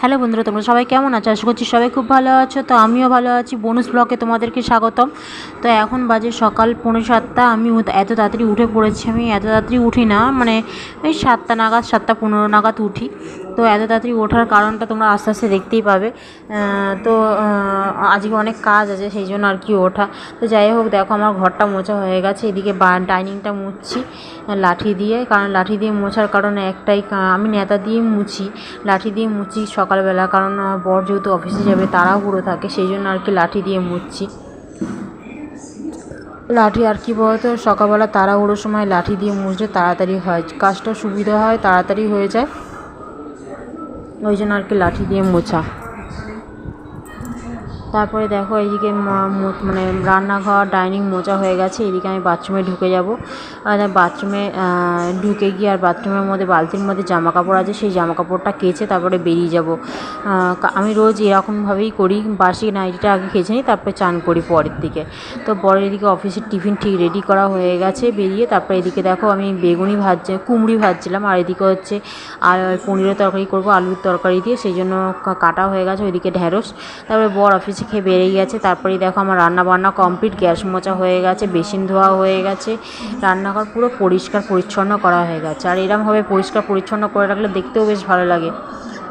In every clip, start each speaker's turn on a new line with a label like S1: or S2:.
S1: Hello বন্ধুরা, তোমরা সবাই কেমন আছো? আশা করছি সবাই খুব ভালো আছো। তো আমিও ভালো আছি। বোনাস ব্লগে তোমাদেরকে স্বাগতম। তো এখন বাজে সকাল 6:45। আমি এত তাড়াতাড়ি উঠে পড়েছি। আমি এত তাড়াতাড়ি উঠি না, মানে ওই 7টা নাগাদ, 7টা 15 নাগাদ উঠি। তো এত তাড়াতাড়ি ওঠার কারণটা তোমরা আস্তে আস্তে দেখতেই পাবে। তো আজকে অনেক কাজ আছে, সেই জন্য আর কি ওঠা। তো যাই হোক, দেখো আমার ঘরটা মোছা হয়ে গেছে। এদিকে ডাইনিংটা মুছছি লাঠি দিয়ে, কারণ লাঠি দিয়ে মোছার কারণে একটাই, আমি নেতা দিয়ে মুছি, লাঠি দিয়ে মুছি সকালবেলা, কারণ বর যেহেতু অফিসে যাবে তাড়াহুড়ো থাকে, সেই জন্য আর কি লাঠি দিয়ে মুছছি। লাঠি আর কি বলতো, সকালবেলা তাড়াহুড়োর সময় লাঠি দিয়ে মুছলে তাড়াতাড়ি হয়, কাজটা সুবিধা হয়, তাড়াতাড়ি হয়ে যায়, ওই জন্য আর কি লাঠি দিয়ে মোছা। তারপরে দেখো এইদিকে মানে রান্নাঘর ডাইনিং মোছা হয়ে গেছে। এদিকে আমি বাথরুমে ঢুকে যাব। আর বাথরুমে ঢুকে গিয়ে আর বাথরুমের মধ্যে বালতির মধ্যে জামা কাপড় আছে, সেই জামা কাপড়টা কেচে তারপরে বেরিয়ে যাব। আমি রোজ এরকমভাবেই করি, বাসি নাইটিটা আগে কেচে নিই, তারপরে চান করি পরের দিকে। তো পরের এদিকে অফিসের টিফিন ঠিক রেডি করা হয়ে গেছে, বেরিয়ে তারপরে এদিকে দেখো আমি কুমড়ি ভাজছিলাম, আর এদিকে হচ্ছে আর পনিরের তরকারি করব আলুর তরকারি দিয়ে, সেই জন্য কাটা হয়ে গেছে। ওইদিকে ঢ্যাঁড়স। তারপরে বর অফিসে খেয়ে বেরিয়ে গেছে। তারপরেই দেখো আমার রান্না বান্না কমপ্লিট, গ্যাস মোছা হয়ে গেছে, বেসিন ধোয়া হয়ে গেছে, রান্নাঘর পুরো পরিষ্কার পরিচ্ছন্ন করা হয়ে গেছে। আর এরমভাবে পরিষ্কার পরিচ্ছন্ন করে রাখলে দেখতেও বেশ ভালো লাগে।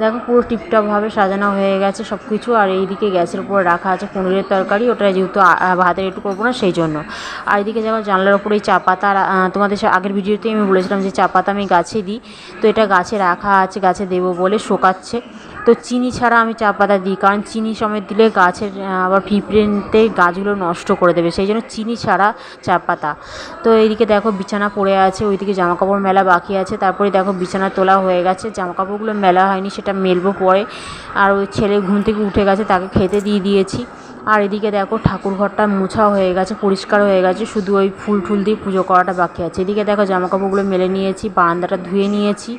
S1: দেখো পুরো টিপটপভাবে সাজানো হয়ে গেছে সব কিছু। আর এইদিকে গ্যাসের উপরে রাখা আছে পনিরের তরকারি, ওটা যেহেতু ভাতের একটু করবো না সেই জন্য। আর এদিকে যেমন জানলার ওপরে এই চা পাতা, তোমাদের আগের ভিডিওতেই আমি বলেছিলাম যে চা পাতা আমি গাছে দিই, তো এটা গাছে রাখা আছে, গাছে দেবো বলে শোকাচ্ছে। তো চিনি ছাড়া আমি চা পাতা দিই, কারণ চিনি সমেত দিলে গাছের আবার পিঁপড়েতে গাছগুলো নষ্ট করে দেবে, সেই জন্য চিনি ছাড়া চা পাতা। তো এইদিকে দেখো বিছানা পড়ে আছে, ওইদিকে জামাকাপড় মেলা বাকি আছে। তারপরে দেখো বিছানা তোলা হয়ে গেছে, জামাকাপড়গুলো মেলা হয়নি, সেটা মেলবো পরে। আর ওই ছেলে ঘুম থেকে উঠে গেছে, তাকে খেতে দিয়ে দিয়েছি। আর এদিকে দেখো ঠাকুর ঘরটা মোছা হয়ে গেছে, পরিষ্কার হয়ে গেছে, শুধু ওই ফুল টুল দিয়ে পুজো করাটা বাকি আছে। এদিকে দেখো জামাকাপড়গুলো মেলে নিয়েছি, বারান্দাটা ধুয়ে নিয়েছি,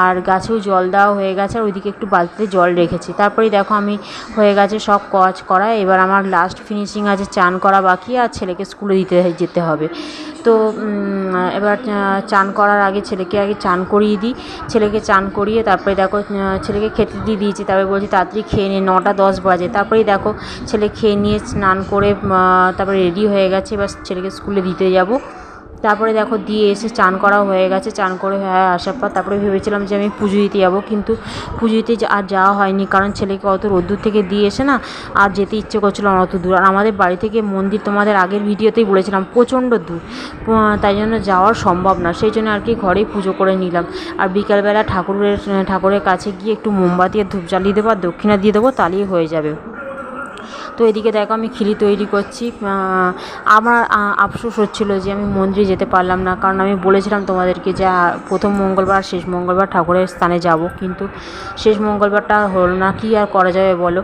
S1: আর গাছেও জল দেওয়া হয়ে গেছে, আর ওইদিকে একটু বালতিতে জল রেখেছি। তারপরেই দেখো আমি হয়ে গেছে সব কাজ করা। এবার আমার লাস্ট ফিনিশিং আছে, চান করা বাকি, আর ছেলেকে স্কুলে যেতে হবে। তো এবার চান করার আগে ছেলেকে আগে চান করিয়ে দিই। ছেলেকে চান করিয়ে তারপরে দেখো ছেলেকে খেতে দিয়ে দিয়েছি। তারপরে বলছি তাড়াতাড়ি খেয়ে নিয়ে, 9টা 10 বাজে। তারপরেই দেখো ছেলে খেয়ে নিয়ে স্নান করে তারপরে রেডি হয়ে গেছে, এবার ছেলেকে স্কুলে দিতে যাব। তারপরে দেখো দিয়ে এসে চান করা হয়ে গেছে, চান করে আসার পর তারপরে ভেবেছিলাম যে আমি পুজো দিতে যাবো, কিন্তু পুজো দিতে আর যাওয়া হয়নি, কারণ ছেলেকে অত রোদ্দুর থেকে দিয়ে এসে না আর যেতে ইচ্ছে করছিল না অত দূর। আর আমাদের বাড়ি থেকে মন্দির তোমাদের আগের ভিডিওতেই বলেছিলাম প্রচণ্ড দূর, তাই জন্য যাওয়া সম্ভব না, সেই জন্য আর কি ঘরেই পুজো করে নিলাম। আর বিকালবেলা ঠাকুরের কাছে গিয়ে একটু মোমবাতি আর ধূপ জ্বালিয়ে দেবো আর দক্ষিণা দিয়ে দেবো, তাহলেই হয়ে যাবে। তো এদিকে দেখো আমি খিলি তৈরি করছি। আমার আফসোস হচ্ছিল যে আমি মন্দিরে যেতে পারলাম না, কারণ আমি বলেছিলাম তোমাদেরকে যে প্রথম মঙ্গলবার শেষ মঙ্গলবার ঠাকুরের স্থানে যাব, কিন্তু শেষ মঙ্গলবারটা হলো না, কি আর করা যাবে বলো।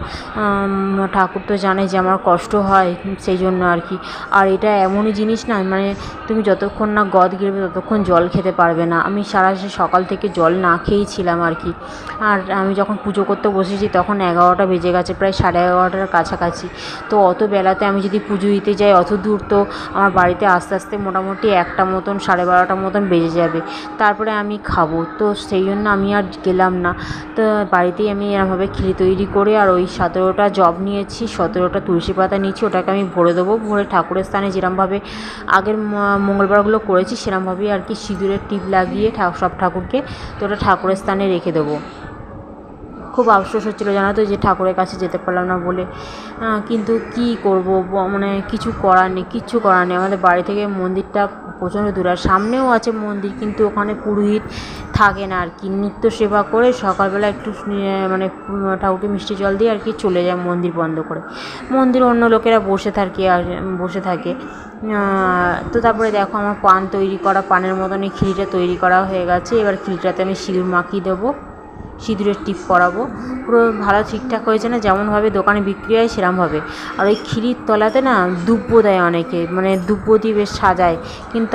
S1: ঠাকুর তো জানে যে আমার কষ্ট হয়, সেই জন্য আর কি। আর এটা এমনই জিনিস না, মানে তুমি যতক্ষণ না গদ গিরবে ততক্ষণ জল খেতে পারবে না। আমি সকাল থেকে জল না খেয়েই ছিলাম আর কি। আর আমি যখন পুজো করতে বসেছি তখন 11টা বেজে গেছে, প্রায় 11:30টার কাছাকাছি। তো অত বেলাতে আমি যদি পুজো দিতে যাই অত দূর, তো আমার বাড়িতে আস্তে আস্তে মোটামুটি 1টা মতন 12:30টার মতন বেজে যাবে, তারপরে আমি খাবো। তো সেই জন্য আমি আর গেলাম না। তো বাড়িতেই আমি এরমভাবে খিলি তৈরি করে, আর ওই 17টা জব নিয়েছি, 17টা তুলসী পাতা নিয়েছি, ওটাকে আমি ভরে দেবো। ভরে ঠাকুরের স্থানে যেরমভাবে আগের মঙ্গলবারগুলো করেছি সেরমভাবেই আর কি সিঁদুরের টিপ লাগিয়ে সব ঠাকুরকে, তো ওটা ঠাকুরের স্থানে রেখে দেবো। খুব আফসোস হচ্ছিলো জানো তো, যে ঠাকুরের কাছে যেতে পারলাম না বলে। কিন্তু কি করব, মানে কিচ্ছু করার নেই। আমাদের বাড়ি থেকে মন্দিরটা প্রচণ্ড দূর, আর সামনেও আছে মন্দির, কিন্তু ওখানে পুরোহিত থাকে না আর কি। নিত্য সেবা করে সকালবেলা একটু মানে ঠাকুরকে মিষ্টি জল দিয়ে আর কি চলে যায় মন্দির বন্ধ করে। মন্দির অন্য লোকেরা বসে থাকে। তো তারপরে দেখো আমার পানের মতন এই খিরিটা তৈরি করা হয়ে গেছে। এবার খিরিটাতে আমি সিঁদুর মাখিয়ে দেবো, সিঁদুরের টিপ পরাবো। পুরো ভালো ঠিকঠাক হয়েছে না, যেমনভাবে দোকানে বিক্রি হয় সেরমভাবে। আর ওই ক্ষীরির তলাতে না দুব্বো দেয় অনেকে, মানে দুব্বো দিয়ে বেশ সাজায়, কিন্তু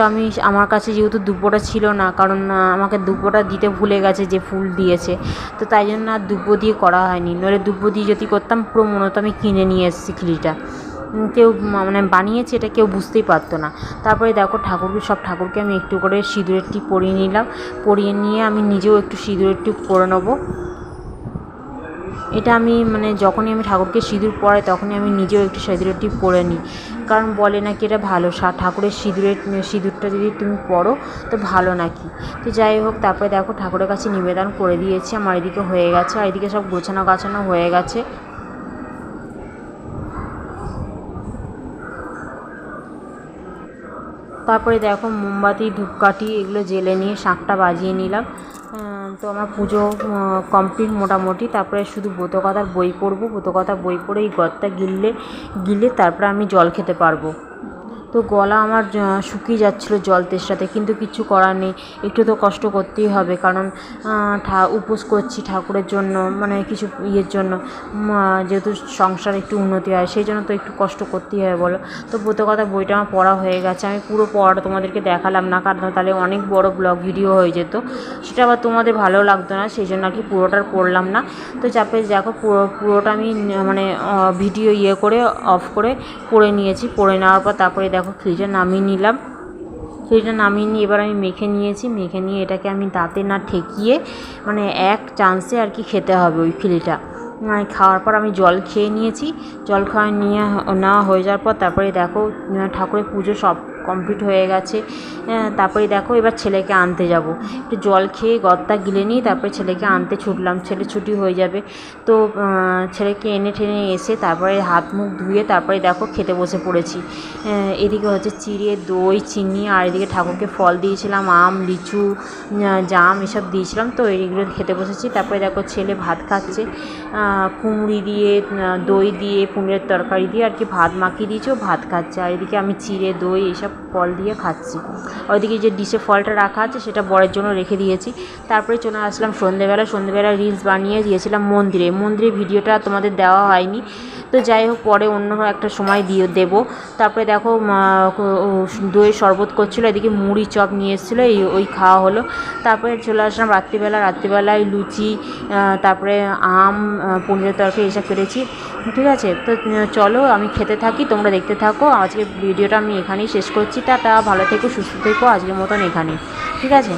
S1: আমার কাছে যেহেতু দুব্বোটা ছিল না, কারণ আমাকে দুব্বোটা দিতে ভুলে গেছে যে ফুল দিয়েছে, তো তাই জন্য আর দুব্বো দিয়ে করা হয়নি। নইলে দুব্বো দিয়ে যদি করতাম পুরো মনে হতো আমি কিনে নিয়ে এসেছি ক্ষীরিটা। কেউ মানে বানিয়েছে এটা কেউ বুঝতেই পারতো না। তারপরে দেখো সব ঠাকুরকে আমি একটু করে সিঁদুরের টিপ পরিয়ে নিলাম, পরিয়ে নিয়ে আমি নিজেও একটু সিঁদুরের টিপ পরে নেবো। এটা আমি মানে যখনই আমি ঠাকুরকে সিঁদুর পরাই তখনই আমি নিজেও একটু সিঁদুরের টিপ পরে নিই, কারণ বলে নাকি এটা ভালো ঠাকুরের সিঁদুরটা যদি তুমি পরো তো ভালো নাকি। তো যাই হোক, তারপরে দেখো ঠাকুরের কাছে নিবেদন করে দিয়েছি, আমার এদিকে হয়ে গেছে, আর এদিকে সব গোছানো গাছানো হয়ে গেছে। তারপরে দেখো মোমবাতি ধূপকাঠি এগুলো জ্বেলে নিয়ে শাঁখটা বাজিয়ে নিলাম। তো আমার পুজো কমপ্লিট মোটামুটি। তারপরে শুধু ব্রতকথার বই পড়বো, ব্রতকথার বই পড়ে এই গদটা গিলে তারপরে আমি জল খেতে পারবো। তো গলা আমার শুকিয়ে যাচ্ছিলো জল তেষ্টাতে, কিন্তু কিছু করার নেই, একটু তো কষ্ট করতেই হবে, কারণ উপোস করছি ঠাকুরের জন্য, মানে কিছু ইয়ের জন্য, যেহেতু সংসার একটু উন্নতি হয় সেই জন্য তো একটু কষ্ট করতেই হবে বলো। তো ব্রতকথা বইটা আমার পড়া হয়ে গেছে, আমি পুরো পড়াটা তোমাদেরকে দেখালাম না, কারণ তাহলে অনেক বড় ব্লগ ভিডিও হয়ে যেত, সেটা আবার তোমাদের ভালো লাগতো না, সেই জন্য আর কি পুরোটার পড়লাম না। তো চাপে দেখো পুরোটা আমি মানে ভিডিও করে অফ করে পড়ে নিয়েছি। পড়ে নেওয়ার পর তারপরে দেখো খিচুড়িটা নামিয়ে নিলাম। খিচুড়িটা নামিয়ে নিয়ে এবার আমি মেখে নিয়েছি, মেখে নিয়ে এটাকে আমি দাঁতে না ঠেকিয়ে মানে এক চান্সে আর কি খেতে হবে ওই খিচুড়িটা। খাওয়ার পর আমি জল খেয়ে নিয়েছি, জল খাওয়া নেওয়া হয়ে যাওয়ার পর তারপরে দেখো ঠাকুরের পুজো সব কমপ্লিট হয়ে গেছে। তারপরে দেখো এবার ছেলেকে আনতে যাব, একটু জল খেয়ে গদটা গিলে নিই, তারপরে ছেলেকে আনতে ছুটলাম, ছেলে ছুটি হয়ে যাবে। তো ছেলেকে এনে ঠেনে এসে তারপরে হাত মুখ ধুয়ে তারপরে দেখো খেতে বসে পড়েছি। এদিকে হচ্ছে চিড়ে দই চিনি, আর এদিকে ঠাকুরকে ফল দিয়েছিলাম, আম লিচু জাম এসব দিয়েছিলাম, তো এইগুলো খেতে বসেছি। তারপরে দেখো ছেলে ভাত খাচ্ছে, কুমড়ি দিয়ে দই দিয়ে কুমড়ের তরকারি দিয়ে আর কি ভাত মাখিয়ে দিয়েছি, ও ভাত খাচ্ছে, আর এদিকে আমি চিড়ে দই এসব ফল দিয়ে খাচ্ছি। ওইদিকে যে ডিশে ফলটা রাখা আছে সেটা বরের জন্য রেখে দিয়েছি। তারপরে চলে আসলাম সন্ধেবেলা রিলস বানিয়ে দিয়েছিলাম মন্দিরে ভিডিওটা তোমাদের দেওয়া হয়নি, তো যাই হোক পরে অন্য একটা সময় দেবো। তারপরে দেখো দইয়ের শরবত করছিলো, এদিকে মুড়ি চপ নিয়ে এসেছিলো, ওই খাওয়া হলো। তারপরে চলে আসলাম রাত্রিবেলায় লুচি, তারপরে আম পনিরের তরকারি এসব করেছি। ঠিক আছে, তো চলো আমি খেতে থাকি, তোমরা দেখতে থাকো। আজকে ভিডিওটা আমি এখানেই শেষ করছি। টাটা, ভালো থেকো, সুস্থ থেকো, আজকের মতন এখানেই, ঠিক আছে।